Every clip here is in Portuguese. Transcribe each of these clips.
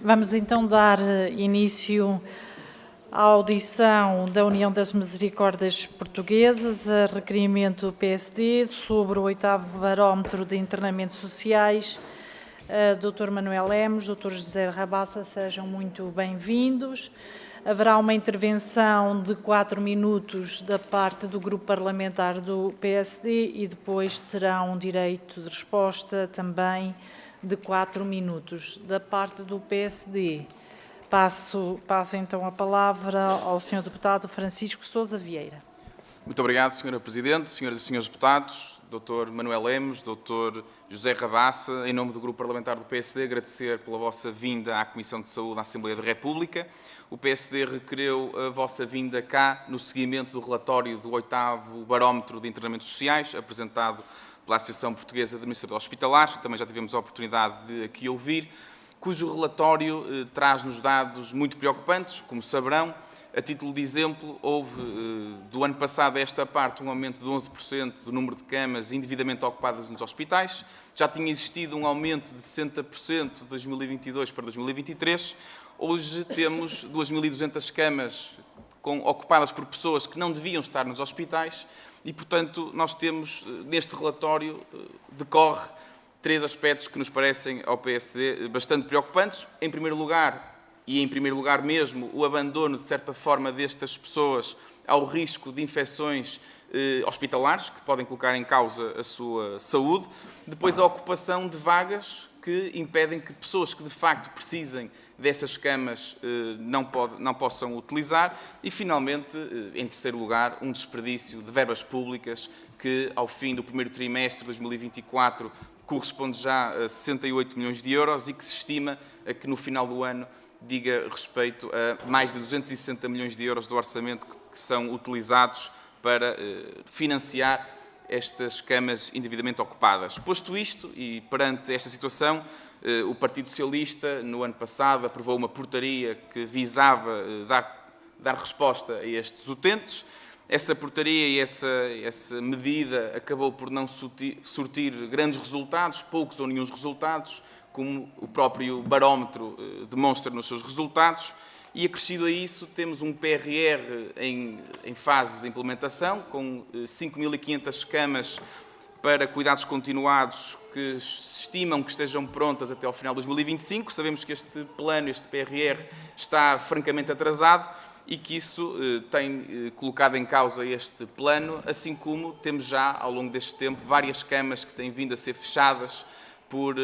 Vamos então dar início à audição da União das Misericórdias Portuguesas, a requerimento do PSD sobre o 8º Barómetro de Internamentos Sociais. Dr. Manuel Lemos, Dr. José Rabassa, sejam muito bem-vindos. Haverá uma intervenção de 4 minutos da parte do grupo parlamentar do PSD e depois terão direito de resposta também de 4 minutos. Da parte do PSD, passo então a palavra ao Sr. Deputado Francisco Sousa Vieira. Muito obrigado, Sra. Presidente, Senhoras e Senhores Deputados, Dr. Manuel Lemos, Dr. José Rabassa, em nome do Grupo Parlamentar do PSD, agradecer pela vossa vinda à Comissão de Saúde da Assembleia da República. O PSD requereu a vossa vinda cá no seguimento do relatório do 8º Barómetro de Internamentos Sociais, apresentado pela Associação Portuguesa de Administradores Hospitalares, que também já tivemos a oportunidade de aqui ouvir, cujo relatório traz-nos dados muito preocupantes, como saberão. A título de exemplo, houve do ano passado a esta parte um aumento de 11% do número de camas indevidamente ocupadas nos hospitais. Já tinha existido um aumento de 60% de 2022 para 2023. Hoje temos 2.200 camas ocupadas por pessoas que não deviam estar nos hospitais e, portanto, nós temos, neste relatório, decorre 3 aspectos que nos parecem ao PSD bastante preocupantes. Em primeiro lugar, e em primeiro lugar mesmo, o abandono, de certa forma, destas pessoas ao risco de infecções hospitalares, que podem colocar em causa a sua saúde. Depois, a ocupação de vagas que impedem que pessoas que, de facto, precisem dessas camas não possam utilizar. E, finalmente, em terceiro lugar, um desperdício de verbas públicas que, ao fim do primeiro trimestre de 2024, corresponde já a 68 milhões de euros e que se estima que, no final do ano, diga respeito a mais de 260 milhões de euros do orçamento que são utilizados para financiar estas camas indevidamente ocupadas. Posto isto, e perante esta situação, o Partido Socialista, no ano passado, aprovou uma portaria que visava dar resposta a estes utentes. Essa portaria e essa medida acabou por não surtir grandes resultados, poucos ou nenhum resultados, como o próprio barómetro demonstra nos seus resultados, e acrescido a isso temos um PRR em fase de implementação, com 5.500 camas para cuidados continuados que se estimam que estejam prontas até ao final de 2025. Sabemos que este plano, este PRR, está francamente atrasado e que isso tem colocado em causa este plano, assim como temos já, ao longo deste tempo, várias camas que têm vindo a ser fechadas por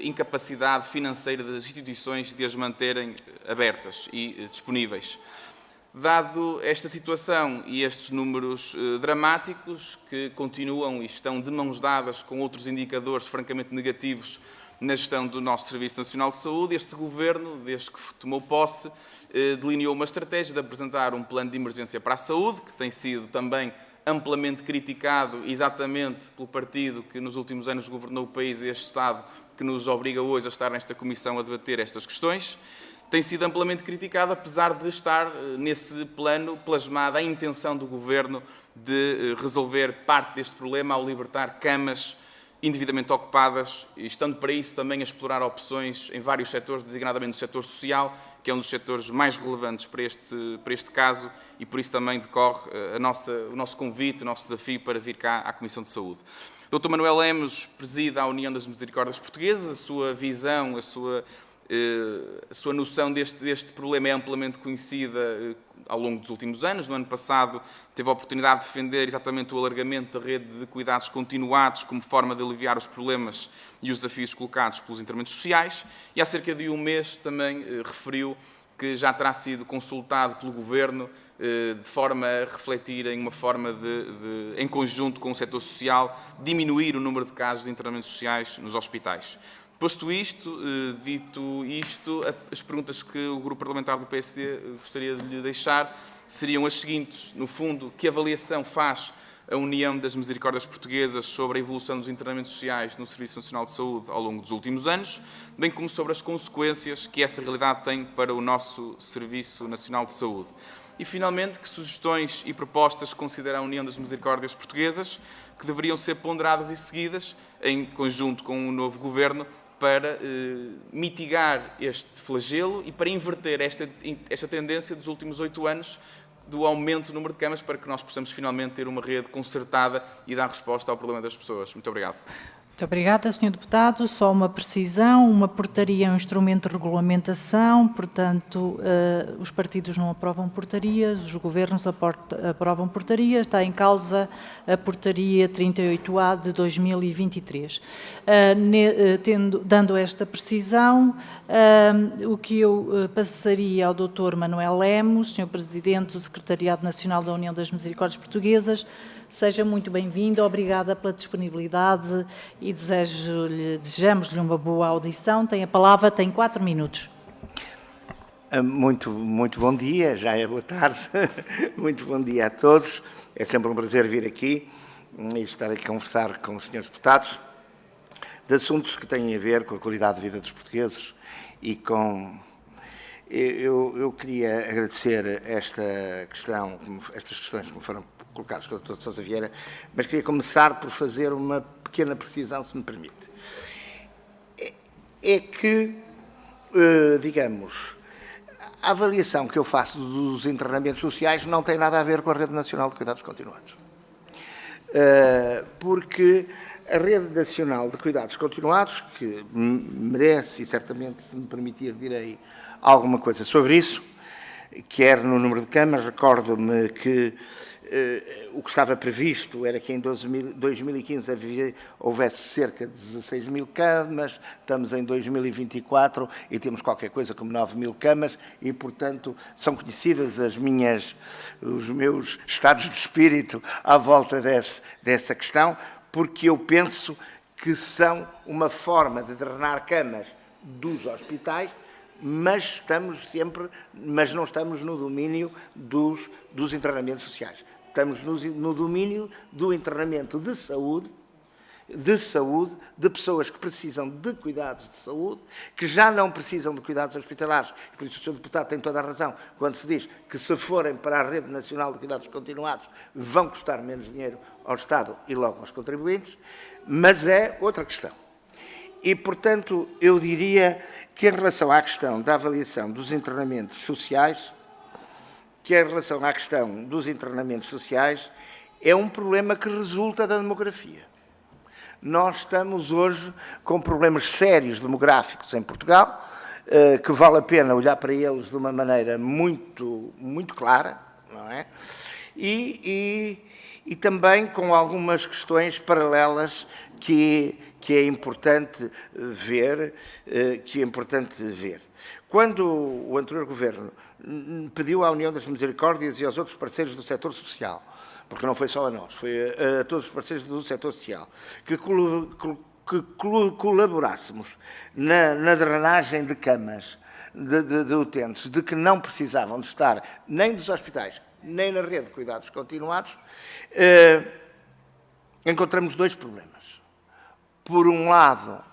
incapacidade financeira das instituições de as manterem abertas e disponíveis. Dado esta situação e estes números dramáticos, que continuam e estão de mãos dadas com outros indicadores francamente negativos na gestão do nosso Serviço Nacional de Saúde, este Governo, desde que tomou posse, delineou uma estratégia de apresentar um plano de emergência para a saúde, que tem sido também amplamente criticado exatamente pelo partido que nos últimos anos governou o país e este Estado, que nos obriga hoje a estar nesta comissão a debater estas questões. Tem sido amplamente criticado, apesar de estar nesse plano plasmada a intenção do Governo de resolver parte deste problema ao libertar camas indevidamente ocupadas, e estando para isso também a explorar opções em vários setores, designadamente no setor social, que é um dos setores mais relevantes para este caso, e por isso também decorre o nosso convite, o nosso desafio para vir cá à Comissão de Saúde. Dr. Manuel Lemos preside a União das Misericórdias Portuguesas, a sua visão, a sua noção deste problema é amplamente conhecida ao longo dos últimos anos. No ano passado teve a oportunidade de defender exatamente o alargamento da rede de cuidados continuados como forma de aliviar os problemas e os desafios colocados pelos interventos sociais, e há cerca de um mês também referiu que já terá sido consultado pelo Governo de forma a refletir em uma forma em conjunto com o setor social, diminuir o número de casos de internamentos sociais nos hospitais. Posto isto, dito isto, as perguntas que o Grupo Parlamentar do PSD gostaria de lhe deixar seriam as seguintes. No fundo, que avaliação faz a União das Misericórdias Portuguesas sobre a evolução dos internamentos sociais no Serviço Nacional de Saúde ao longo dos últimos anos, bem como sobre as consequências que essa realidade tem para o nosso Serviço Nacional de Saúde. E, finalmente, que sugestões e propostas considera a União das Misericórdias Portuguesas que deveriam ser ponderadas e seguidas, em conjunto com o novo Governo, para mitigar este flagelo e para inverter esta tendência dos últimos 8 anos do aumento do número de camas, para que nós possamos finalmente ter uma rede concertada e dar resposta ao problema das pessoas. Muito obrigado. Muito obrigada, Sr. Deputado. Só uma precisão, uma portaria é um instrumento de regulamentação, portanto, os partidos não aprovam portarias, os governos aprovam portarias, está em causa a portaria 38A de 2023. Dando esta precisão, o que eu passaria ao Dr. Manuel Lemos, Sr. Presidente do Secretariado Nacional da União das Misericórdias Portuguesas. Seja muito bem-vindo, obrigada pela disponibilidade e desejamos-lhe uma boa audição. Tem a palavra, tem 4 minutos. Muito bom dia, já é boa tarde. Muito bom dia a todos. É sempre um prazer vir aqui e estar a conversar com os senhores deputados de assuntos que têm a ver com a qualidade de vida dos portugueses e com... Eu queria agradecer estas questões que me foram colocadas pelo Dr. Sousa Vieira, mas queria começar por fazer uma pequena precisão, se me permite. É que, digamos, a avaliação que eu faço dos internamentos sociais não tem nada a ver com a Rede Nacional de Cuidados Continuados. Porque a Rede Nacional de Cuidados Continuados, que merece, e certamente, se me permitir, direi alguma coisa sobre isso, quer no número de camas, recordo-me que o que estava previsto era que em 2015 houvesse cerca de 16 mil camas, estamos em 2024 e temos qualquer coisa como 9 mil camas e, portanto, são conhecidas os meus estados de espírito à volta dessa questão, porque eu penso que são uma forma de drenar camas dos hospitais, mas não estamos no domínio dos internamentos sociais. Estamos no domínio do internamento de saúde, de pessoas que precisam de cuidados de saúde, que já não precisam de cuidados hospitalares. Por isso o Sr. Deputado tem toda a razão quando se diz que, se forem para a Rede Nacional de Cuidados Continuados, vão custar menos dinheiro ao Estado e logo aos contribuintes, mas é outra questão. E, portanto, eu diria que, em relação à questão da avaliação dos internamentos sociais, é um problema que resulta da demografia. Nós estamos hoje com problemas sérios demográficos em Portugal, que vale a pena olhar para eles de uma maneira muito clara, não é? E também com algumas questões paralelas que é importante ver, Quando o anterior Governo pediu à União das Misericórdias e aos outros parceiros do setor social, porque não foi só a nós, foi a todos os parceiros do setor social, que colaborássemos na drenagem de camas de utentes, de que não precisavam de estar nem dos hospitais, nem na rede de cuidados continuados, encontramos 2 problemas. Por um lado,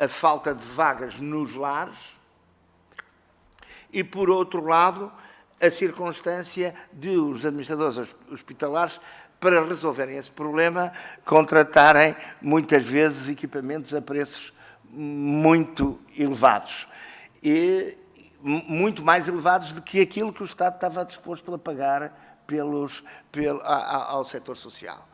a falta de vagas nos lares e, por outro lado, a circunstância de os administradores hospitalares, para resolverem esse problema, contratarem muitas vezes equipamentos a preços muito elevados. E muito mais elevados do que aquilo que o Estado estava disposto a pagar ao setor social.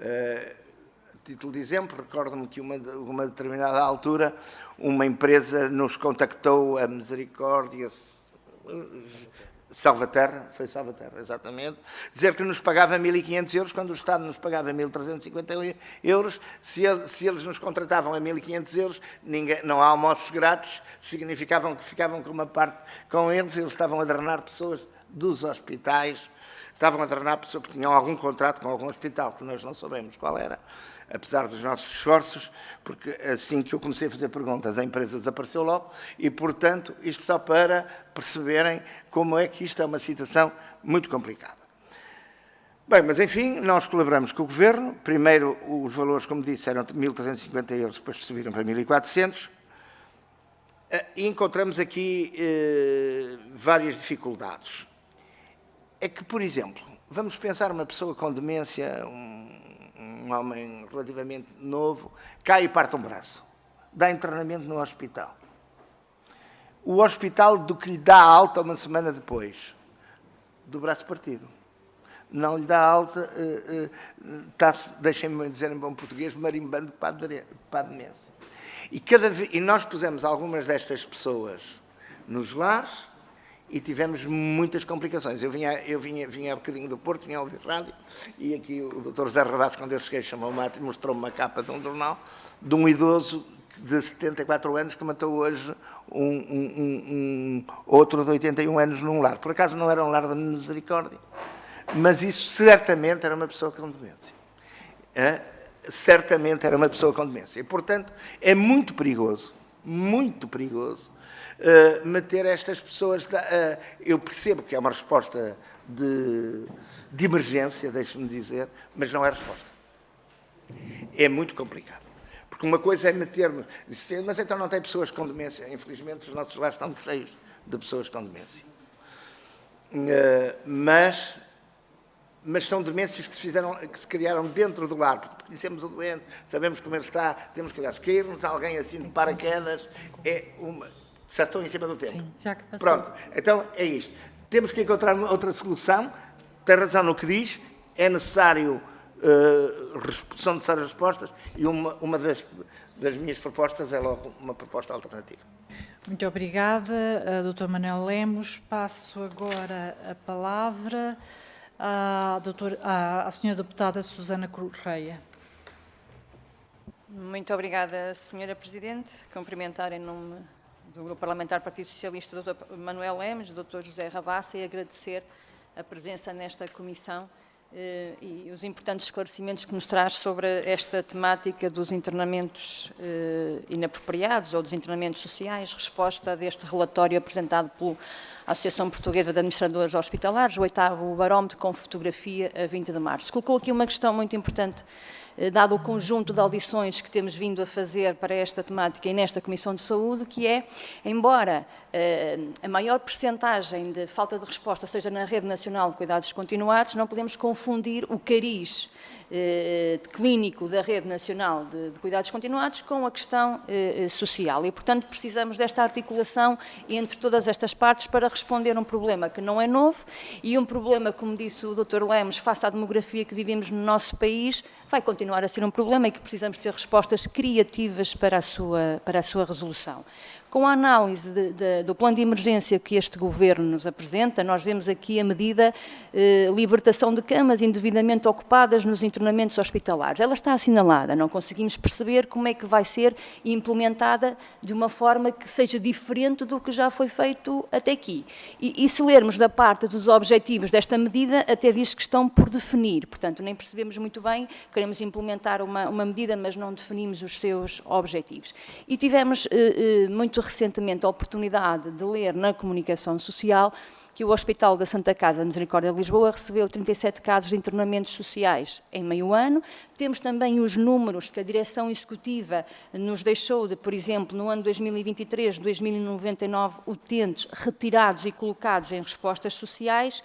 A título de exemplo, recordo-me que, uma determinada altura, uma empresa nos contactou, a Misericórdia, Salvaterra, foi Salvaterra, exatamente, dizer que nos pagava 1.500 euros, quando o Estado nos pagava 1.350 euros, se eles nos contratavam a 1.500 euros, não há almoços grátis, significavam que ficavam com uma parte com eles estavam a drenar pessoas dos hospitais, estavam a drenar pessoas que tinham algum contrato com algum hospital, que nós não sabemos qual era, apesar dos nossos esforços, porque assim que eu comecei a fazer perguntas, a empresa desapareceu logo e, portanto, isto só para perceberem como é que isto é uma situação muito complicada. Bem, mas enfim, nós colaboramos com o Governo. Primeiro, os valores, como disse, eram de 1.350 euros, depois subiram para 1.400. E encontramos aqui várias dificuldades. É que, por exemplo, vamos pensar uma pessoa com demência, um um homem relativamente novo, cai e parte um braço. Dá internamento no hospital. O hospital do que lhe dá alta uma semana depois, do braço partido. Não lhe dá alta, está-se, deixem-me dizer em bom português, marimbando para a demência. E nós pusemos algumas destas pessoas nos lares e tivemos muitas complicações. Eu vinha há bocadinho do Porto, vinha a ouvir rádio, e aqui o Dr. José Rabassa, quando eu cheguei, chamou-me e mostrou-me uma capa de um jornal de um idoso de 74 anos que matou hoje outro de 81 anos num lar. Por acaso não era um lar da misericórdia, mas isso certamente era uma pessoa com demência. Certamente era uma pessoa com demência. E, portanto, é muito perigoso meter estas pessoas... eu percebo que é uma resposta de emergência, deixe-me dizer, mas não é resposta. É muito complicado. Porque uma coisa é metermos... Mas então não tem pessoas com demência. Infelizmente, os nossos lares estão cheios de pessoas com demência. Mas são demências que se criaram dentro do lar, porque conhecemos o doente, sabemos como ele está, temos cuidado. Se cairmos alguém assim de paraquedas, já estou em cima do tempo. Sim, já que passou. Pronto, então é isto. Temos que encontrar outra solução, tem razão no que diz, é necessário, são necessárias respostas, e uma das minhas propostas é logo uma proposta alternativa. Muito obrigada, Dr. Manuel Lemos. Passo agora a palavra à senhora deputada Susana Correia. Muito obrigada, senhora Presidente. Cumprimentar em nome do Grupo Parlamentar Partido Socialista o Dr. Manuel Lemos, o Dr. José Rabassa, e agradecer a presença nesta comissão e os importantes esclarecimentos que nos traz sobre esta temática dos internamentos inapropriados ou dos internamentos sociais, resposta deste relatório apresentado pela Associação Portuguesa de Administradores Hospitalares, o 8º barómetro com fotografia a 20 de março. Colocou aqui uma questão muito importante, dado o conjunto de audições que temos vindo a fazer para esta temática e nesta Comissão de Saúde, que é, embora a maior percentagem de falta de resposta seja na Rede Nacional de Cuidados Continuados, não podemos confundir o cariz clínico da Rede Nacional de Cuidados Continuados com a questão social. E, portanto, precisamos desta articulação entre todas estas partes para responder a um problema que não é novo e um problema, como disse o Dr. Lemos, face à demografia que vivemos no nosso país, vai continuar a ser um problema e que precisamos ter respostas criativas para a sua resolução. Com a análise do plano de emergência que este Governo nos apresenta, nós vemos aqui a medida libertação de camas indevidamente ocupadas nos internamentos hospitalares. Ela está assinalada, não conseguimos perceber como é que vai ser implementada de uma forma que seja diferente do que já foi feito até aqui. E se lermos da parte dos objetivos desta medida, até diz que estão por definir. Portanto, nem percebemos muito bem, queremos implementar uma medida, mas não definimos os seus objetivos. E tivemos muito recentemente a oportunidade de ler na comunicação social que o Hospital da Santa Casa de Misericórdia de Lisboa recebeu 37 casos de internamentos sociais em meio ano. Temos também os números que a Direção Executiva nos deixou de, por exemplo, no ano 2023, 2.099 utentes retirados e colocados em respostas sociais.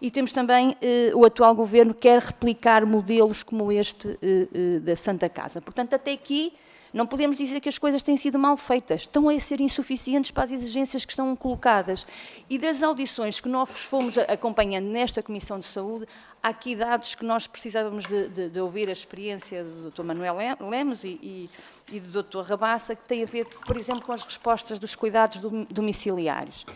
E temos também o atual Governo quer replicar modelos como este da Santa Casa. Portanto, até aqui, não podemos dizer que as coisas têm sido mal feitas, estão a ser insuficientes para as exigências que estão colocadas. E das audições que nós fomos acompanhando nesta Comissão de Saúde, há aqui dados que nós precisávamos de ouvir a experiência do Dr. Manuel Lemos e do Dr. Rabassa, que tem a ver, por exemplo, com as respostas dos cuidados domiciliários.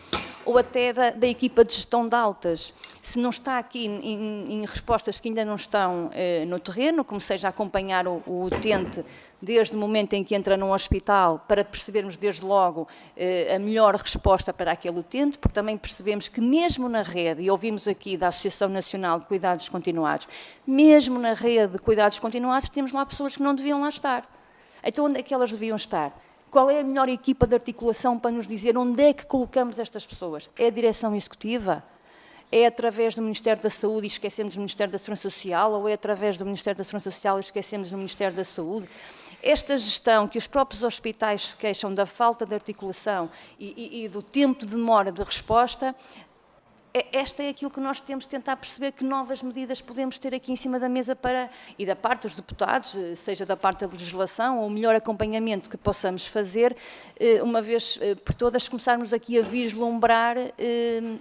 Ou até da equipa de gestão de altas. Se não está aqui em respostas que ainda não estão no terreno, como seja acompanhar o utente desde o momento em que entra num hospital, para percebermos desde logo a melhor resposta para aquele utente, porque também percebemos que mesmo na rede, e ouvimos aqui da Associação Nacional de Cuidados Continuados, mesmo na rede de cuidados continuados, temos lá pessoas que não deviam lá estar. Então, onde é que elas deviam estar? Qual é a melhor equipa de articulação para nos dizer onde é que colocamos estas pessoas? É a Direção Executiva? É através do Ministério da Saúde e esquecemos do Ministério da Segurança Social? Ou é através do Ministério da Segurança Social e esquecemos do Ministério da Saúde? Esta gestão que os próprios hospitais se queixam da falta de articulação e do tempo de demora de resposta, esta é aquilo que nós temos de tentar perceber, que novas medidas podemos ter aqui em cima da mesa para, e da parte dos deputados, seja da parte da legislação, ou o melhor acompanhamento que possamos fazer, uma vez por todas começarmos aqui a vislumbrar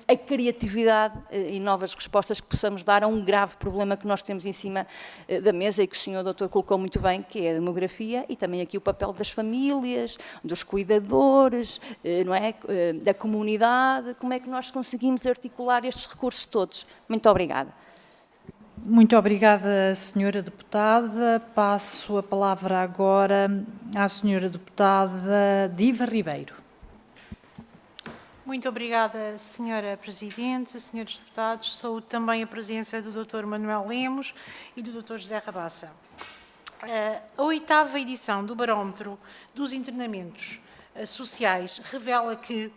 a criatividade e novas respostas que possamos dar a um grave problema que nós temos em cima da mesa e que o senhor doutor colocou muito bem, que é a demografia e também aqui o papel das famílias, dos cuidadores, não é? Da comunidade, como é que nós conseguimos articular estes recursos todos. Muito obrigada. Muito obrigada, senhora deputada. Passo a palavra agora à senhora deputada Diva Ribeiro. Muito obrigada, senhora Presidente, senhores deputados. Saúdo também a presença do Dr. Manuel Lemos e do Dr. José Rabassa. A 8ª edição do Barómetro dos Internamentos Sociais revela que,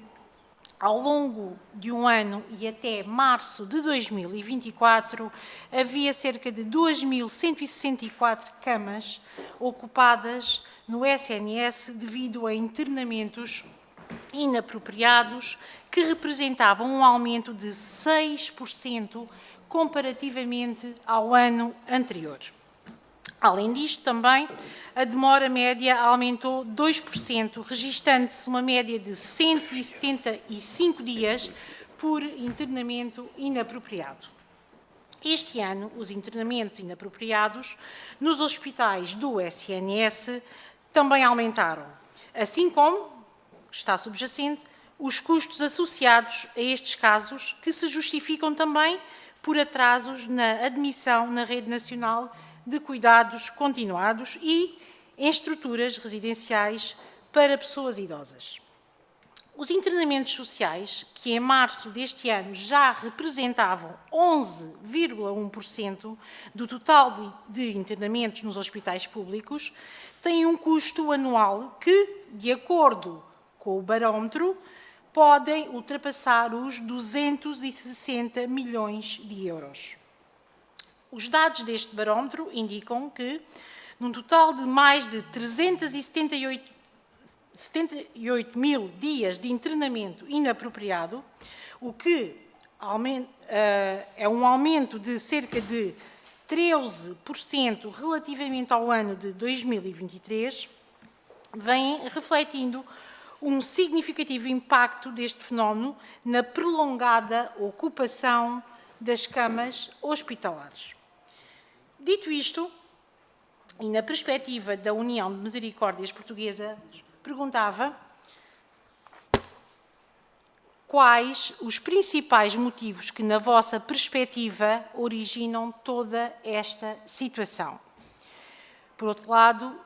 ao longo de um ano e até março de 2024, havia cerca de 2.164 camas ocupadas no SNS devido a internamentos inapropriados, que representavam um aumento de 6% comparativamente ao ano anterior. Além disto, também, a demora média aumentou 2%, registando-se uma média de 175 dias por internamento inapropriado. Este ano, os internamentos inapropriados nos hospitais do SNS também aumentaram, assim como, está subjacente, os custos associados a estes casos, que se justificam também por atrasos na admissão na Rede Nacional de Cuidados Continuados e em estruturas residenciais para pessoas idosas. Os internamentos sociais, que em março deste ano já representavam 11,1% do total de internamentos nos hospitais públicos, têm um custo anual que, de acordo com o barómetro, podem ultrapassar os 260 milhões de euros. Os dados deste barómetro indicam que, num total de mais de 378 mil dias de internamento inapropriado, o que é um aumento de cerca de 13% relativamente ao ano de 2023, vem refletindo um significativo impacto deste fenómeno na prolongada ocupação das camas hospitalares. Dito isto, e na perspectiva da União de Misericórdias Portuguesas, perguntava quais os principais motivos que, na vossa perspectiva, originam toda esta situação. Por outro lado,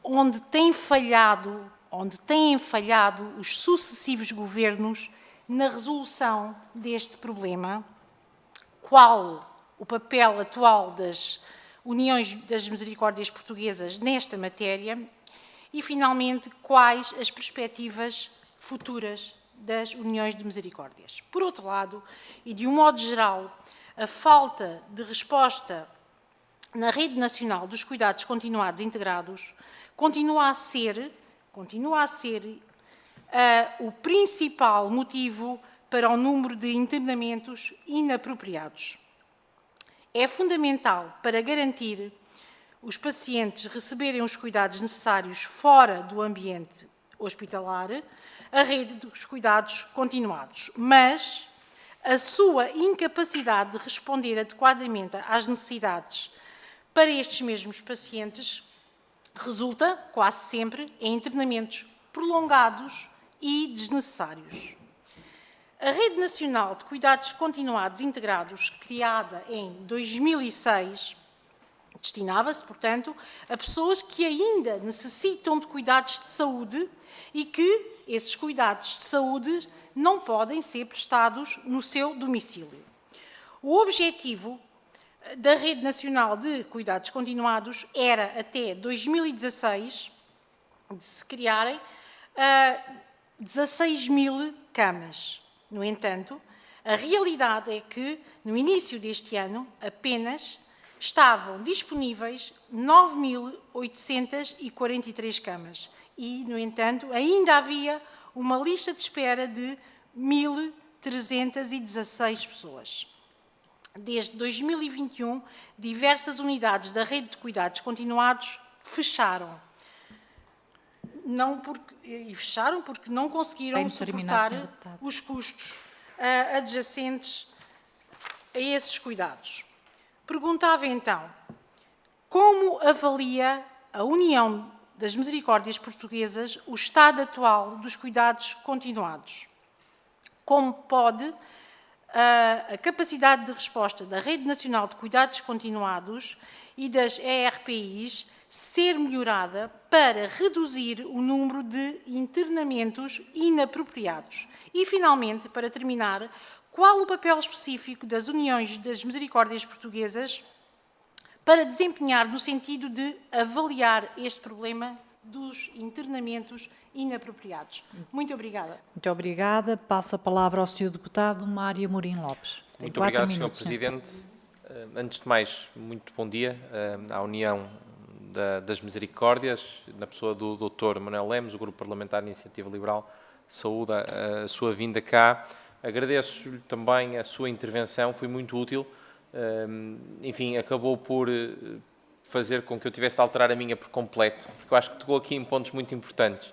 onde têm falhado os sucessivos governos na resolução deste problema, qual o papel atual das Uniões das Misericórdias Portuguesas nesta matéria e, finalmente, quais as perspectivas futuras das Uniões de Misericórdias. Por outro lado, e de um modo geral, a falta de resposta na Rede Nacional dos Cuidados Continuados Integrados continua a ser o principal motivo para o número de internamentos inapropriados. É fundamental para garantir os pacientes receberem os cuidados necessários fora do ambiente hospitalar, a rede dos cuidados continuados, mas a sua incapacidade de responder adequadamente às necessidades para estes mesmos pacientes resulta, quase sempre, em internamentos prolongados e desnecessários. A Rede Nacional de Cuidados Continuados Integrados, criada em 2006, destinava-se, portanto, a pessoas que ainda necessitam de cuidados de saúde e que esses cuidados de saúde não podem ser prestados no seu domicílio. O objetivo da Rede Nacional de Cuidados Continuados era, até 2016, de se criarem 16 mil camas. No entanto, a realidade é que, no início deste ano, apenas estavam disponíveis 9.843 camas e, no entanto, ainda havia uma lista de espera de 1.000 1.316 pessoas. Desde 2021, diversas unidades da rede de cuidados continuados fecharam. Fecharam porque não conseguiram suportar os custos adjacentes a esses cuidados. Perguntava então, como avalia a União das Misericórdias Portuguesas o estado atual dos cuidados continuados? Como pode a capacidade de resposta da Rede Nacional de Cuidados Continuados e das ERPIs ser melhorada para reduzir o número de internamentos inapropriados? E, finalmente, para terminar, qual o papel específico das Uniões das Misericórdias Portuguesas para desempenhar no sentido de avaliar este problema dos internamentos inapropriados? Muito obrigada. Muito obrigada. Passo a palavra ao Sr. Deputado Mário Amorim Lopes. Muito obrigado, Sr. Presidente. Antes de mais, muito bom dia à União das Misericórdias, na pessoa do Dr. Manuel Lemos, o Grupo Parlamentar de Iniciativa Liberal, saúde a sua vinda cá. Agradeço-lhe também a sua intervenção, foi muito útil. Enfim, acabou por fazer com que eu tivesse de alterar a minha por completo, porque eu acho que tocou aqui em pontos muito importantes,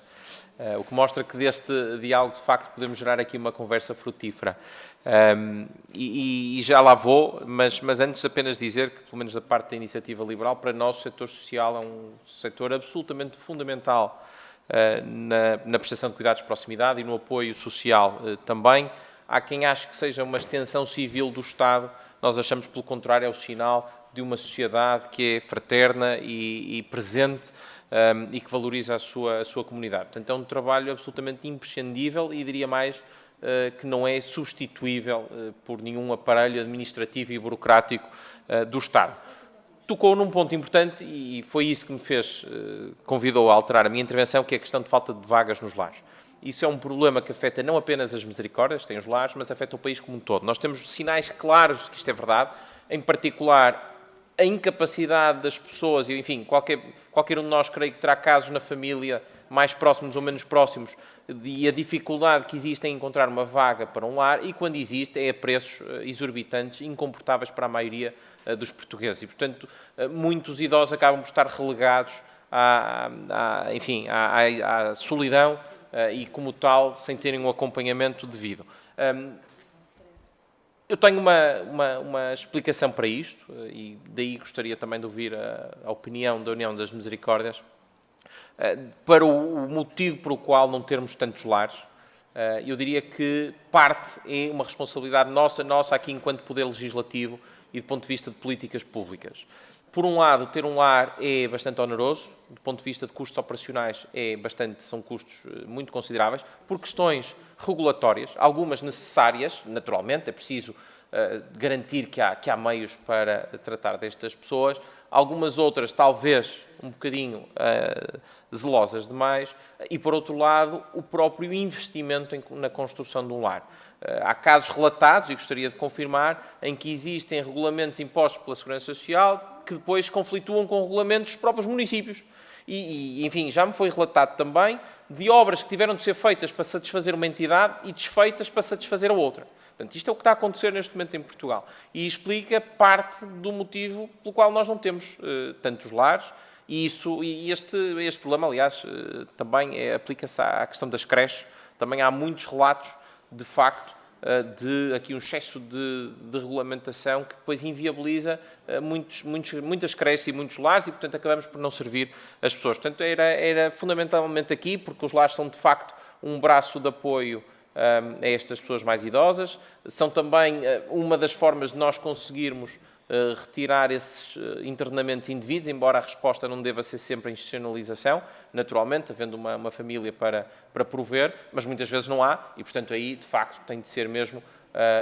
o que mostra que deste diálogo, de facto, podemos gerar aqui uma conversa frutífera. E já lá vou, mas antes apenas dizer que, pelo menos da parte da Iniciativa Liberal, para nós o setor social é um setor absolutamente fundamental na prestação de cuidados de proximidade e no apoio social também. Há quem ache que seja uma extensão civil do Estado, nós achamos, pelo contrário, é o sinal de uma sociedade que é fraterna e presente e que valoriza a sua comunidade. Portanto, é um trabalho absolutamente imprescindível e diria mais que não é substituível por nenhum aparelho administrativo e burocrático do Estado. Tocou num ponto importante e foi isso que me convidou a alterar a minha intervenção, que é a questão de falta de vagas nos lares. Isso é um problema que afeta não apenas as misericórdias, tem os lares, mas afeta o país como um todo. Nós temos sinais claros de que isto é verdade, em particular a incapacidade das pessoas, e enfim, qualquer um de nós creio que terá casos na família, mais próximos ou menos próximos, e a dificuldade que existe em encontrar uma vaga para um lar, e quando existe é a preços exorbitantes, incomportáveis para a maioria dos portugueses. E, portanto, muitos idosos acabam por estar relegados à solidão e, como tal, sem terem um acompanhamento devido. Eu tenho uma explicação para isto, e daí gostaria também de ouvir a opinião da União das Misericórdias, para o motivo pelo qual não termos tantos lares. Eu diria que parte é uma responsabilidade nossa aqui enquanto Poder Legislativo e do ponto de vista de políticas públicas. Por um lado, ter um lar é bastante oneroso, do ponto de vista de custos operacionais são custos muito consideráveis, por questões regulatórias, algumas necessárias, naturalmente, é preciso garantir que há meios para tratar destas pessoas, algumas outras talvez um bocadinho zelosas demais, e por outro lado, o próprio investimento na construção de um lar. Há casos relatados, e gostaria de confirmar, em que existem regulamentos impostos pela Segurança Social que depois conflituam com regulamentos dos próprios municípios. Enfim, já me foi relatado também de obras que tiveram de ser feitas para satisfazer uma entidade e desfeitas para satisfazer a outra. Portanto, isto é o que está a acontecer neste momento em Portugal. E explica parte do motivo pelo qual nós não temos tantos lares. E este problema, aliás, também aplica-se à questão das creches. Também há muitos relatos, de facto, de aqui um excesso de regulamentação que depois inviabiliza muitas creches e muitos lares e, portanto, acabamos por não servir as pessoas. Portanto, era fundamentalmente aqui, porque os lares são, de facto, um braço de apoio a estas pessoas mais idosas. São também uma das formas de nós conseguirmos retirar esses internamentos indevidos, embora a resposta não deva ser sempre a institucionalização, naturalmente, havendo uma família para prover, mas muitas vezes não há e, portanto, aí, de facto, tem de ser mesmo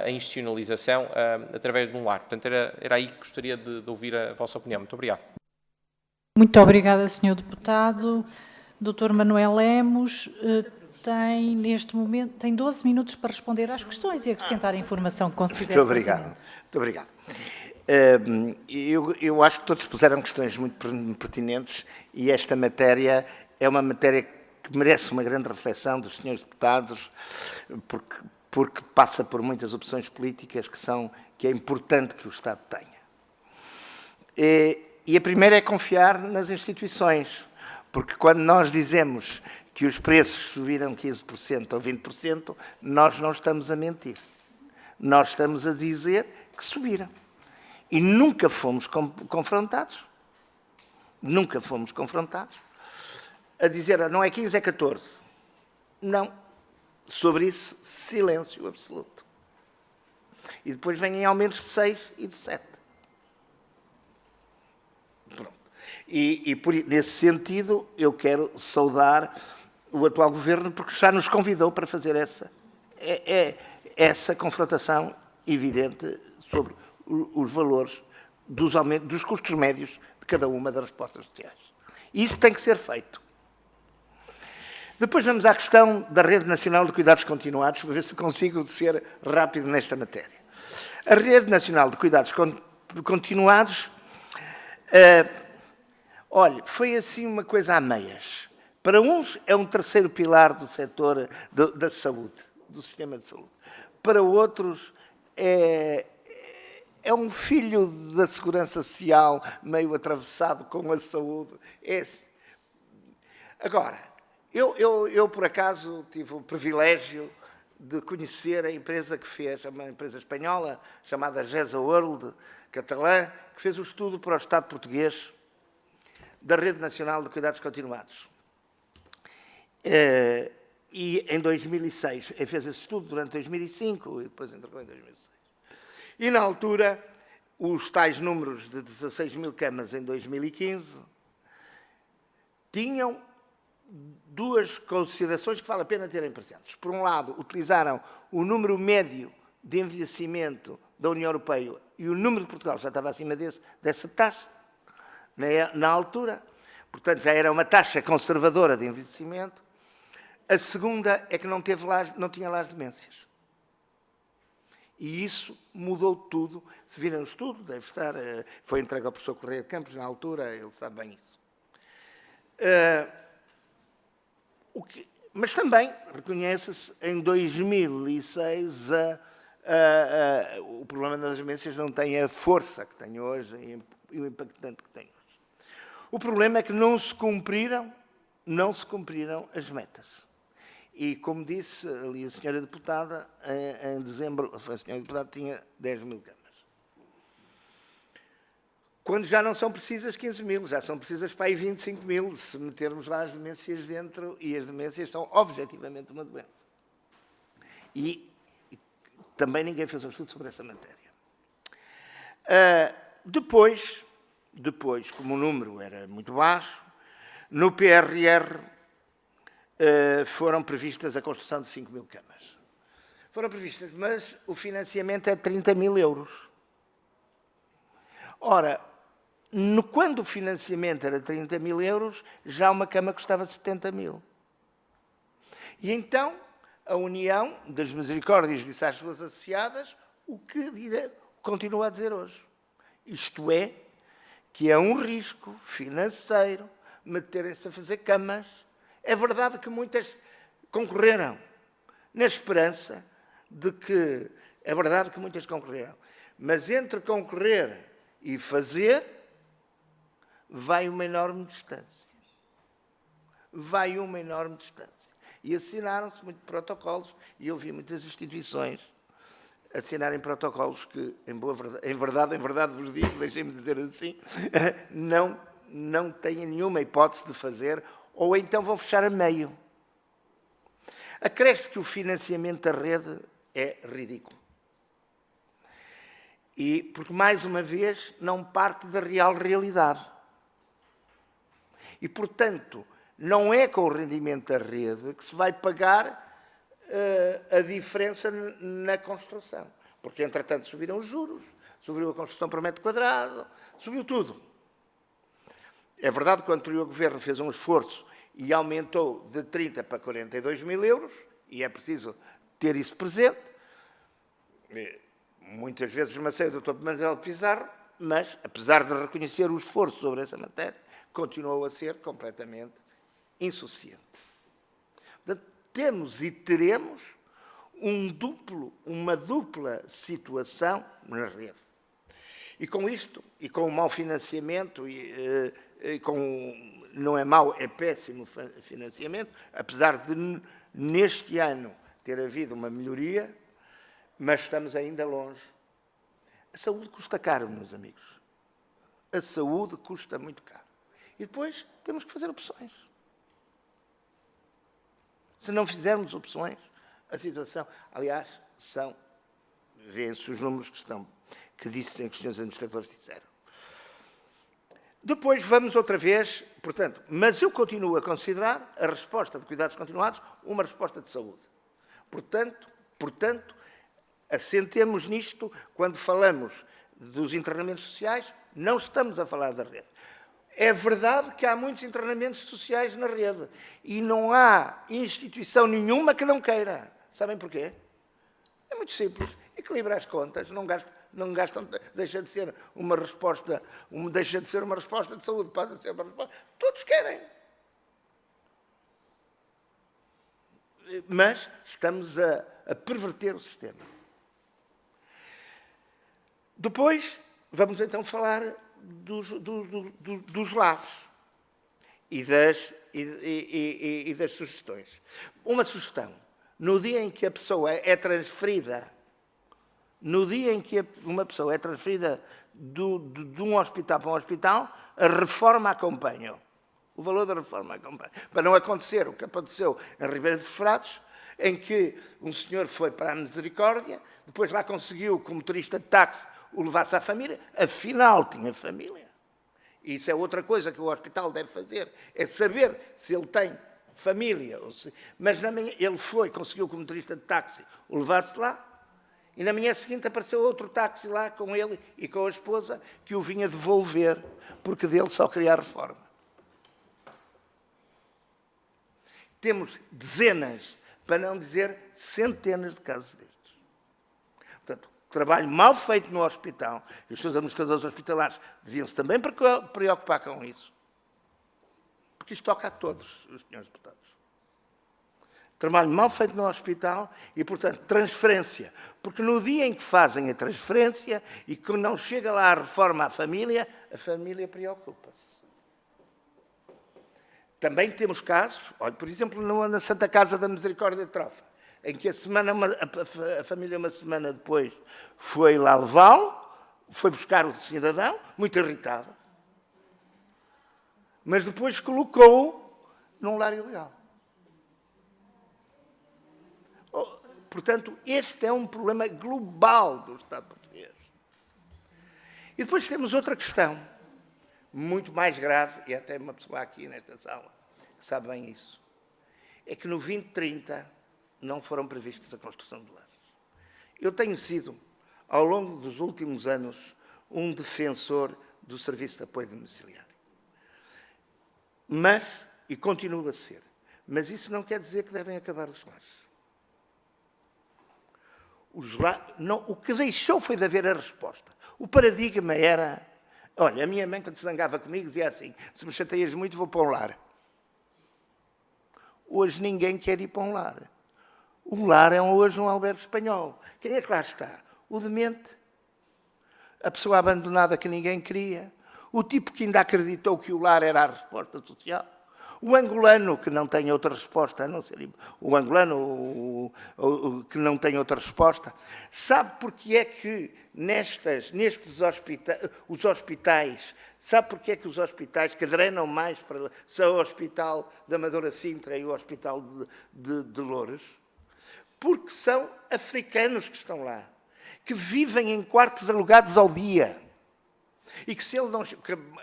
a institucionalização através de um lar. Portanto, era aí que gostaria de ouvir a vossa opinião. Muito obrigado. Muito obrigada, Sr. Deputado. Dr. Manuel Lemos tem, neste momento, 12 minutos para responder às questões e acrescentar a informação que considera. Muito obrigado. Muito obrigado. Eu acho que todos puseram questões muito pertinentes e esta matéria é uma matéria que merece uma grande reflexão dos senhores deputados, porque passa por muitas opções políticas que é importante que o Estado tenha. E a primeira é confiar nas instituições, porque quando nós dizemos que os preços subiram 15% ou 20%, nós não estamos a mentir. Nós estamos a dizer que subiram. E nunca fomos confrontados a dizer, não é 15, é 14. Não. Sobre isso, silêncio absoluto. E depois vêm aumentos de 6 e de 7. Pronto. Nesse sentido, eu quero saudar o atual governo, porque já nos convidou para fazer essa confrontação evidente sobre os valores dos aumentos, dos custos médios de cada uma das respostas sociais. E isso tem que ser feito. Depois vamos à questão da Rede Nacional de Cuidados Continuados, para ver se consigo ser rápido nesta matéria. A Rede Nacional de Cuidados Continuados, olha, foi assim uma coisa a meias. Para uns é um terceiro pilar do setor da saúde, do sistema de saúde. Para outros é um filho da segurança social meio atravessado com a saúde. Agora, eu por acaso tive o privilégio de conhecer a empresa que fez, uma empresa espanhola chamada GESA World, catalã, que fez o estudo para o Estado português da Rede Nacional de Cuidados Continuados. E em 2006, ele fez esse estudo durante 2005 e depois entregou em 2006. E na altura, os tais números de 16 mil camas em 2015 tinham duas considerações que vale a pena terem presentes. Por um lado, utilizaram o número médio de envelhecimento da União Europeia e o número de Portugal já estava acima dessa taxa, na altura. Portanto, já era uma taxa conservadora de envelhecimento. A segunda é que não tinha lá as demências. E isso mudou tudo. Se viram o estudo, deve estar, foi entregue ao professor Correia de Campos na altura, ele sabe bem isso. Mas também reconhece-se em 2006 o problema das demências não tem a força que tem hoje e o impactante que tem hoje. O problema é que não se cumpriram as metas. E, como disse ali a senhora deputada, em dezembro, a senhora deputada tinha 10 mil camas. Quando já não são precisas 15 mil, já são precisas para aí 25 mil, se metermos lá as demências dentro, e as demências são objetivamente uma doença. E também ninguém fez um estudo sobre essa matéria. Depois, como o número era muito baixo, no PRR foram previstas a construção de 5 mil camas. Foram previstas, mas o financiamento é de 30 mil euros. Ora, quando o financiamento era 30 mil euros, já uma cama custava 70 mil. E então, a União das Misericórdias disse às suas associadas o que continua a dizer hoje. Isto é, que é um risco financeiro meterem-se a fazer camas. É verdade que muitas concorreram, na esperança de que... É verdade que muitas concorreram. Mas entre concorrer e fazer, vai uma enorme distância. Vai uma enorme distância. E assinaram-se muitos protocolos, e eu vi muitas instituições assinarem protocolos que, em verdade vos digo, deixem-me dizer assim, não têm nenhuma hipótese de fazer, ou então vão fechar a meio. Acresce que o financiamento da rede é ridículo. E, porque, mais uma vez, não parte da real realidade. E, portanto, não é com o rendimento da rede que se vai pagar a diferença na construção. Porque, entretanto, subiram os juros, subiu a construção por metro quadrado, subiu tudo. É verdade que o anterior governo fez um esforço e aumentou de 30 para 42 mil euros, e é preciso ter isso presente. Muitas vezes macei o Dr. Marcelo Pizarro, mas, apesar de reconhecer o esforço sobre essa matéria, continuou a ser completamente insuficiente. Portanto, temos e teremos uma dupla situação na rede. E com isto, e com o mau financiamento, não é mau, é péssimo financiamento, apesar de neste ano ter havido uma melhoria, mas estamos ainda longe. A saúde custa caro, meus amigos. A saúde custa muito caro. E depois temos que fazer opções. Se não fizermos opções, a situação... Aliás, vêem-se os números que dizem que os senhores administradores disseram. Depois vamos outra vez, portanto, mas eu continuo a considerar a resposta de cuidados continuados uma resposta de saúde. Portanto, assentemos nisto quando falamos dos internamentos sociais, não estamos a falar da rede. É verdade que há muitos internamentos sociais na rede e não há instituição nenhuma que não queira. Sabem porquê? É muito simples. Equilibra as contas, não gastam, deixa de ser uma resposta, de saúde, pode ser uma resposta. Todos querem. Mas estamos a perverter o sistema. Depois, vamos então falar dos lares e das sugestões. Uma sugestão. No dia em que a pessoa é transferida, de um hospital para um hospital, a reforma acompanha. O valor da reforma acompanha. Para não acontecer o que aconteceu em Ribeira dos Fratos, em que um senhor foi para a Misericórdia, depois lá conseguiu que o motorista de táxi o levasse à família, afinal tinha família. E isso é outra coisa que o hospital deve fazer, é saber se ele tem família. Mas ele conseguiu que o motorista de táxi o levasse lá, e na manhã seguinte apareceu outro táxi lá com ele e com a esposa que o vinha devolver, porque dele só queria a reforma. Temos dezenas, para não dizer centenas de casos destes. Portanto, trabalho mal feito no hospital, e os seus administradores hospitalares deviam-se também preocupar com isso. Porque isto toca a todos os senhores deputados. Trabalho mal feito no hospital e, portanto, transferência. Porque no dia em que fazem a transferência e que não chega lá a reforma à família, a família preocupa-se. Também temos casos, olha, por exemplo, na Santa Casa da Misericórdia de Trofa, em que a família, uma semana depois, foi lá levá-lo, foi buscar o cidadão, muito irritado, mas depois colocou-o num lar ilegal. Portanto, este é um problema global do Estado português. E depois temos outra questão, muito mais grave, e até uma pessoa aqui nesta sala que sabe bem isso, é que no 2030 não foram previstas a construção de lares. Eu tenho sido, ao longo dos últimos anos, um defensor do serviço de apoio domiciliário. E continuo a ser. Mas isso não quer dizer que devem acabar os lares. O que deixou foi de haver a resposta. O paradigma era... Olha, a minha mãe, quando se zangava comigo, dizia assim, se me chateias muito, vou para um lar. Hoje ninguém quer ir para um lar. O lar é hoje um albergue espanhol. Quem é que lá está? O demente. A pessoa abandonada que ninguém queria. O tipo que ainda acreditou que o lar era a resposta social. O angolano que não tem outra resposta, a não ser o angolano que não tem outra resposta. Sabe porque é que nestes hospitais, sabe porque é que os hospitais que drenam mais para são o Hospital da Amadora Sintra e o Hospital de Loures? Porque são africanos que estão lá, que vivem em quartos alugados ao dia. E que se ele não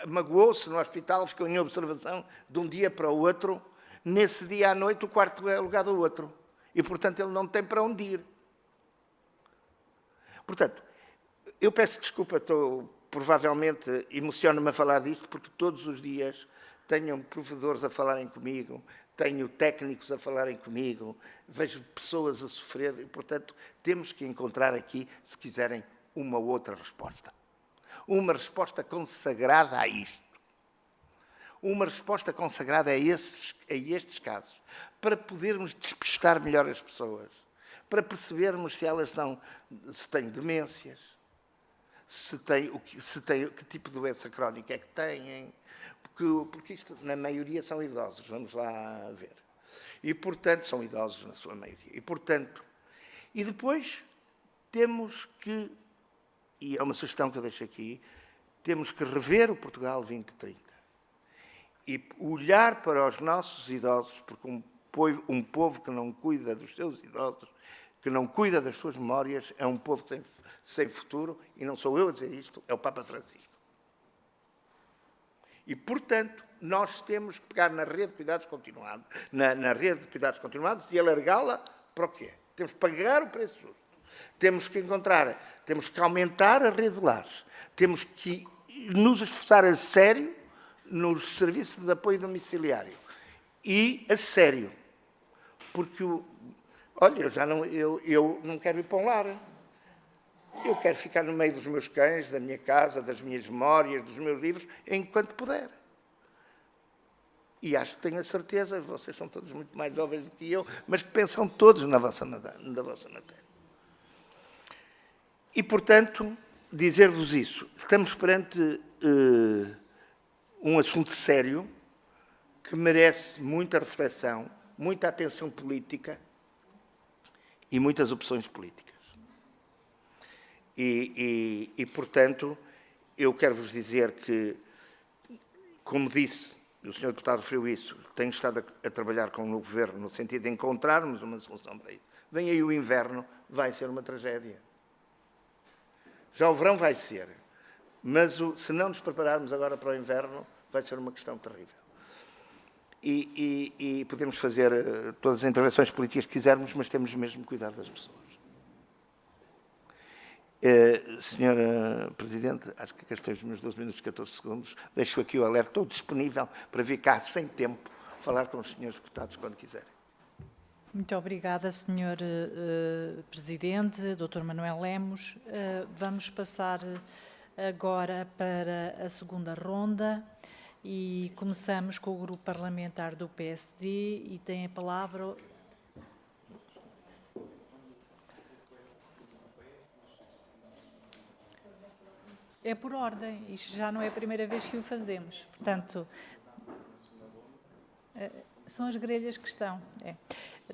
magoou-se no hospital, ficou em observação de um dia para o outro, nesse dia à noite o quarto é alugado ao outro. E, portanto, ele não tem para onde ir. Portanto, eu peço desculpa, provavelmente emociono-me a falar disto, porque todos os dias tenho provedores a falarem comigo, tenho técnicos a falarem comigo, vejo pessoas a sofrer e, portanto, temos que encontrar aqui, se quiserem, uma outra resposta. Uma resposta consagrada a isto. Uma resposta consagrada a estes casos. Para podermos despistar melhor as pessoas. para percebermos se têm demências, que tipo de doença crónica é que têm, porque isto, na maioria, são idosos, vamos lá ver. E, portanto, são idosos na sua maioria. E depois temos que, e é uma sugestão que eu deixo aqui, temos que rever o Portugal 2030 e olhar para os nossos idosos, porque um povo que não cuida dos seus idosos, que não cuida das suas memórias, é um povo sem futuro, e não sou eu a dizer isto, é o Papa Francisco. E, portanto, nós temos que pegar na rede de cuidados continuados, na rede de cuidados continuados e alargá-la para o quê? Temos que pagar o preço justo. Temos que aumentar a rede de lares. Temos que nos esforçar a sério nos serviços de apoio domiciliário. E a sério. Porque, olha, eu não quero ir para um lar. Eu quero ficar no meio dos meus cães, da minha casa, das minhas memórias, dos meus livros, enquanto puder. E acho que tenho a certeza, vocês são todos muito mais jovens do que eu, mas que pensam todos na vossa matéria. E, portanto, dizer-vos isso. Estamos perante um assunto sério que merece muita reflexão, muita atenção política e muitas opções políticas. E, portanto, eu quero vos dizer que, como disse, o Sr. Deputado referiu isso, tenho estado a trabalhar com o novo Governo no sentido de encontrarmos uma solução para isso. Vem aí o inverno, vai ser uma tragédia. Já o verão vai ser, mas se não nos prepararmos agora para o inverno, vai ser uma questão terrível. E podemos fazer todas as intervenções políticas que quisermos, mas temos mesmo que cuidar das pessoas. Senhora Presidente, acho que gastei os meus 12 minutos e 14 segundos. Deixo aqui o alerta, estou disponível para vir cá sem tempo falar com os senhores deputados quando quiserem. Muito obrigada, Sr. Presidente, Dr. Manuel Lemos. Vamos passar agora para a segunda ronda e começamos com o Grupo Parlamentar do PSD e tem a palavra... É por ordem, isto já não é a primeira vez que o fazemos. Portanto, são as grelhas que estão.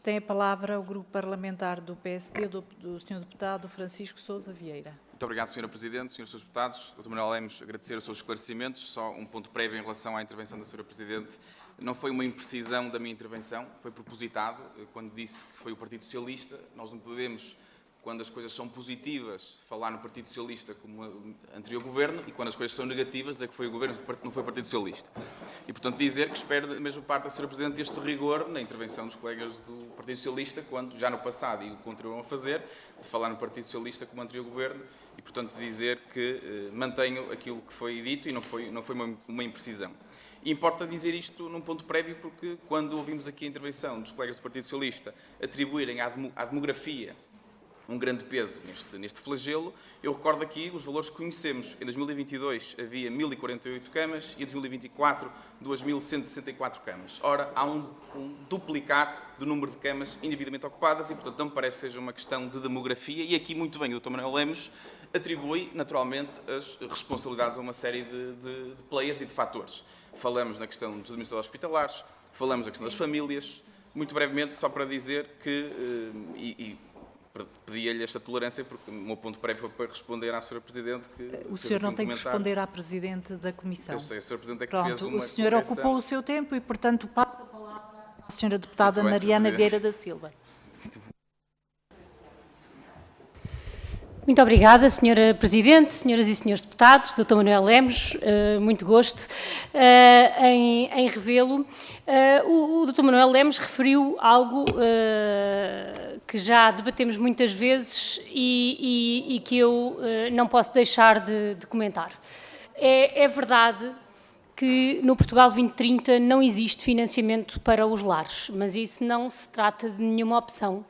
Tem a palavra o Grupo Parlamentar do PSD, do Sr. Deputado Francisco Sousa Vieira. Muito obrigado, Sra. Presidente, Srs. Deputados. Dr. Manuel Lemos, agradecer os seus esclarecimentos. Só um ponto prévio em relação à intervenção da Sra. Presidente. Não foi uma imprecisão da minha intervenção, foi propositado. Quando disse que foi o Partido Socialista, nós não podemos, quando as coisas são positivas, falar no Partido Socialista como o anterior Governo, e quando as coisas são negativas, dizer que foi o Governo, não foi o Partido Socialista. E, portanto, dizer que espero, da mesma parte da Sra. Presidente, este rigor na intervenção dos colegas do Partido Socialista, quando já no passado, e o continuam a fazer, de falar no Partido Socialista como anterior Governo, e, portanto, dizer que mantenho aquilo que foi dito e não foi uma imprecisão. E importa dizer isto num ponto prévio, porque quando ouvimos aqui a intervenção dos colegas do Partido Socialista atribuírem à demografia um grande peso neste flagelo, eu recordo aqui os valores que conhecemos. Em 2022 havia 1.048 camas e em 2024 2.164 camas. Ora, há um duplicar do número de camas indevidamente ocupadas e, portanto, não me parece que seja uma questão de demografia. E aqui, muito bem, o Dr. Manuel Lemos atribui, naturalmente, as responsabilidades a uma série de players e de fatores. Falamos na questão dos administradores hospitalares, falamos na questão das famílias. Muito brevemente, só para dizer que... Pedia-lhe esta tolerância, porque o meu ponto prévio foi para responder à Sra. Presidente que... O senhor não tem que responder à Presidente da Comissão. Eu sei, a Sra. Presidente é que Pronto, fez uma o senhor correção. ocupou o seu tempo e, portanto, passa a palavra à Sra. Deputada Mariana Vieira da Silva. Muito obrigada, Sra. Presidente, senhoras e senhores deputados, Dr. Manuel Lemos, muito gosto em revê-lo. O Dr. Manuel Lemos referiu algo que já debatemos muitas vezes e que eu não posso deixar de comentar. É verdade que no Portugal 2030 não existe financiamento para os lares, mas isso não se trata de nenhuma opção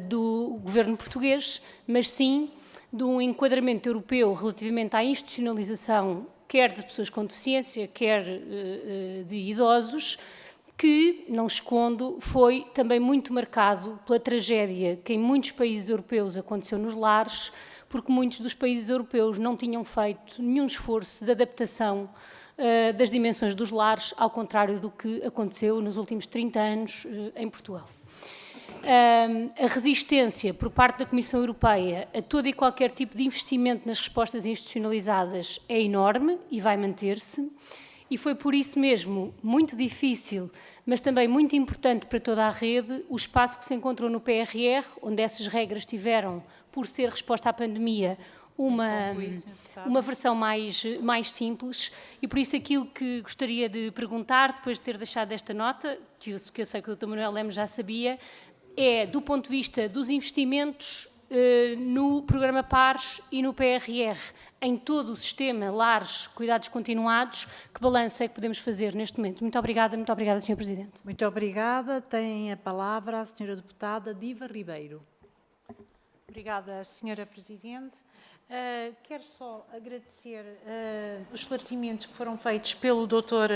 do governo português, mas sim de um enquadramento europeu relativamente à institucionalização, quer de pessoas com deficiência, quer de idosos, que, não escondo, foi também muito marcado pela tragédia que em muitos países europeus aconteceu nos lares, porque muitos dos países europeus não tinham feito nenhum esforço de adaptação das dimensões dos lares, ao contrário do que aconteceu nos últimos 30 anos em Portugal. A resistência por parte da Comissão Europeia a todo e qualquer tipo de investimento nas respostas institucionalizadas é enorme e vai manter-se, e foi por isso mesmo muito difícil, mas também muito importante para toda a rede, o espaço que se encontrou no PRR, onde essas regras tiveram, por ser resposta à pandemia, uma versão mais simples, e por isso aquilo que gostaria de perguntar, depois de ter deixado esta nota, que eu sei que o Dr. Manuel Lemos já sabia, é do ponto de vista dos investimentos no programa PARES e no PRR, em todo o sistema, lares, cuidados continuados, que balanço é que podemos fazer neste momento? Muito obrigada, Sr. Presidente. Muito obrigada. Tem a palavra a Sra. Deputada Diva Ribeiro. Obrigada, Sra. Presidente. Quero só agradecer os esclarecimentos que foram feitos pelo Dr.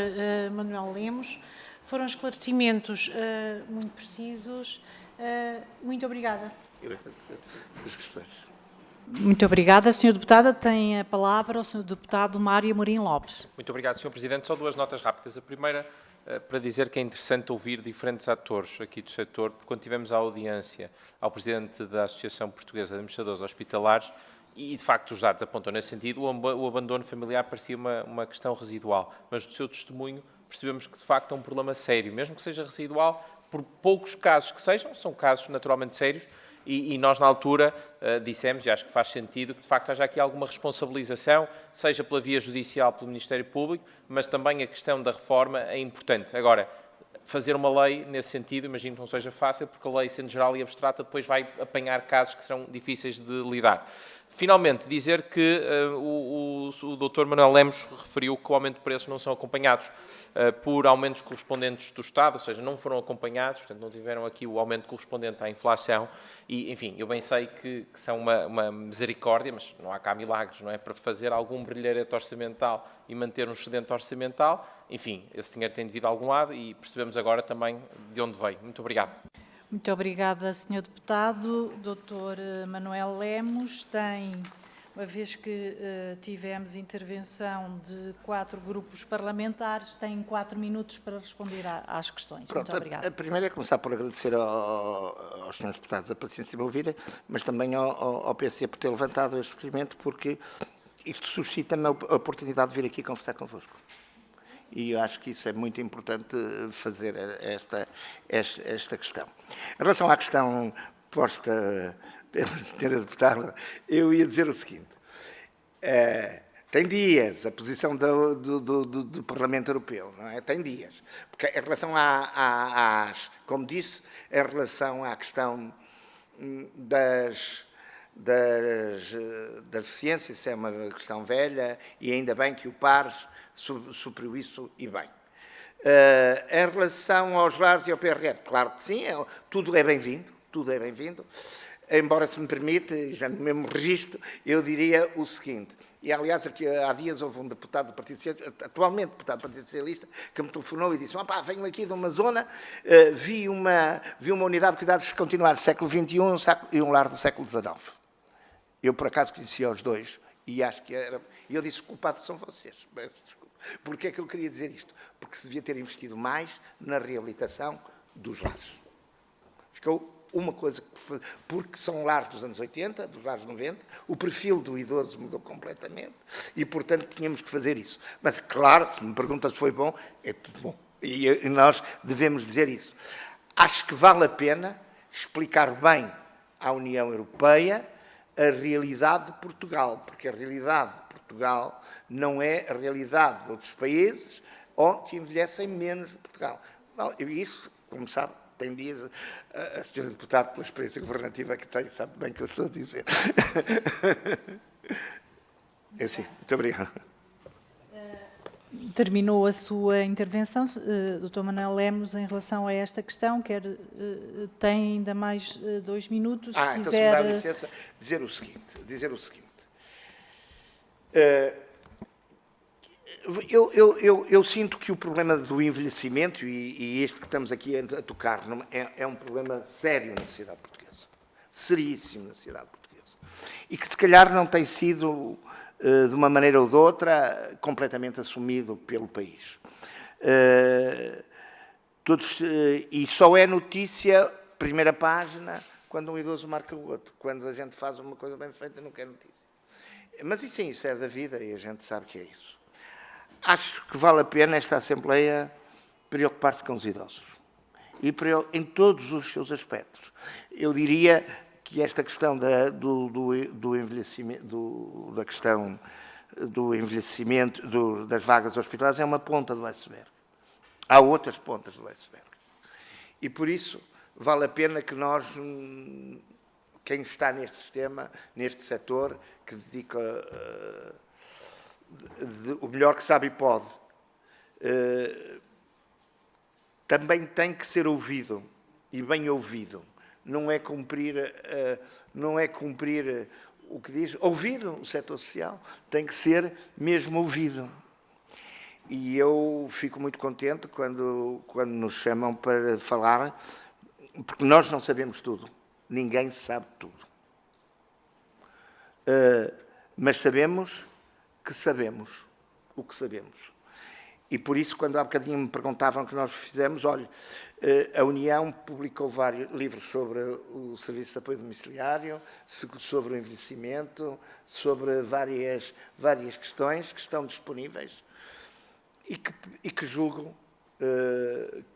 Manuel Lemos. Foram esclarecimentos muito precisos. Muito obrigada. Muito obrigada. Sra. Deputada, tem a palavra o Sr. Deputado Mário Amorim Lopes. Muito obrigado, Sr. Presidente. Só duas notas rápidas. A primeira, para dizer que é interessante ouvir diferentes atores aqui do setor, porque quando tivemos a audiência ao Presidente da Associação Portuguesa de Administradores Hospitalares, e, de facto, os dados apontam nesse sentido, o abandono familiar parecia uma questão residual, mas do seu testemunho percebemos que, de facto, é um problema sério, mesmo que seja residual, por poucos casos que sejam, são casos naturalmente sérios, e nós, na altura, dissemos, e acho que faz sentido, que, de facto, haja aqui alguma responsabilização, seja pela via judicial, pelo Ministério Público, mas também a questão da reforma é importante. Agora, fazer uma lei nesse sentido, imagino que não seja fácil, porque a lei, sendo geral e abstrata, depois vai apanhar casos que serão difíceis de lidar. Finalmente, dizer que o Dr. Manuel Lemos referiu que o aumento de preços não são acompanhados por aumentos correspondentes do Estado, ou seja, não foram acompanhados, portanto, não tiveram aqui o aumento correspondente à inflação e, enfim, eu bem sei que são uma misericórdia, mas não há cá milagres, não é? Para fazer algum brilharete orçamental e manter um excedente orçamental, enfim, esse dinheiro tem de vir a algum lado e percebemos agora também de onde veio. Muito obrigado. Muito obrigada, Sr. Deputado. Dr. Manuel Lemos tem, uma vez que tivemos intervenção de 4 grupos parlamentares, tem 4 minutos para responder às questões. Pronto, muito obrigada. A primeira é começar por agradecer aos senhores deputados a paciência de me ouvirem, mas também ao PSD por ter levantado este requerimento, porque isto suscita-me a oportunidade de vir aqui conversar convosco. E eu acho que isso é muito importante fazer esta questão. Em relação à questão posta pela senhora deputada, eu ia dizer o seguinte. Tem dias a posição do Parlamento Europeu, não é? Tem dias. Porque em relação como disse, em relação à questão das deficiências, isso é uma questão velha e ainda bem que o PARES supriu isso e bem. Em relação aos lares e ao PRR, claro que sim, tudo é bem-vindo, embora se me permite, já no mesmo registro, eu diria o seguinte, e aliás aqui há dias houve um deputado do Partido Socialista, atualmente deputado do Partido Socialista, que me telefonou e disse, venho aqui de uma zona, vi uma unidade de cuidados continuados do século XXI e um lar do século XIX. Eu por acaso conhecia os dois e acho que era... E eu disse, culpados são vocês. Porquê é que eu queria dizer isto? Porque se devia ter investido mais na reabilitação dos lares. Ficou uma coisa, porque são lares dos anos 80, dos lares 90, o perfil do idoso mudou completamente e, portanto, tínhamos que fazer isso. Mas, claro, se me perguntas se foi bom, é tudo bom. E nós devemos dizer isso. Acho que vale a pena explicar bem à União Europeia a realidade de Portugal, porque a realidade de Portugal não é a realidade de outros países onde envelhecem menos de Portugal. Isso, como sabe, tem dias, a senhora deputada, pela experiência governativa que tem, sabe bem o que eu estou a dizer. É assim, muito obrigado. Terminou a sua intervenção, Dr. Manuel Lemos, em relação a esta questão. Tem ainda mais 2 minutos. Se então quiser... se me dá licença, dizer o seguinte. Eu sinto que o problema do envelhecimento, e este que estamos aqui a tocar, é um problema sério na sociedade portuguesa. Seríssimo na sociedade portuguesa. E que se calhar não tem sido, de uma maneira ou de outra, completamente assumido pelo país. E só é notícia, primeira página, quando um idoso marca o outro. Quando a gente faz uma coisa bem feita, não quer notícia. Mas isso é da vida e a gente sabe que é isso. Acho que vale a pena esta Assembleia preocupar-se com os idosos. E em todos os seus aspectos. Eu diria que esta questão do envelhecimento, das vagas hospitalares é uma ponta do iceberg. Há outras pontas do iceberg. E por isso vale a pena que nós, quem está neste sistema, neste setor, que dedica o melhor que sabe e pode, também tem que ser ouvido, e bem ouvido. Não é cumprir o que diz, ouvido o setor social, tem que ser mesmo ouvido. E eu fico muito contente quando nos chamam para falar, porque nós não sabemos tudo, ninguém sabe tudo. Mas sabemos que sabemos o que sabemos. E por isso, quando há bocadinho me perguntavam o que nós fizemos, olha, a União publicou vários livros sobre o serviço de apoio domiciliário, sobre o envelhecimento, sobre várias questões que estão disponíveis e que julgo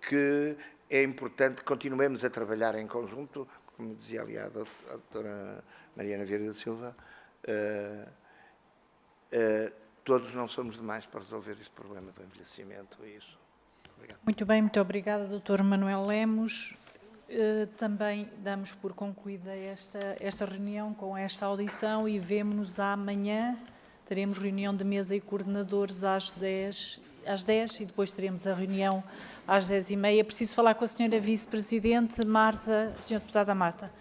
que é importante que continuemos a trabalhar em conjunto, como dizia ali a doutora Mariana Vieira da Silva, todos não somos demais para resolver este problema do envelhecimento. Obrigado. Muito bem, muito obrigada, Dr. Manuel Lemos. Também damos por concluída esta reunião com esta audição e vemo-nos amanhã. Teremos reunião de mesa e coordenadores às 10 e depois teremos a reunião às 10h30. Preciso falar com a senhora Vice-Presidente Marta, senhora Deputada Marta.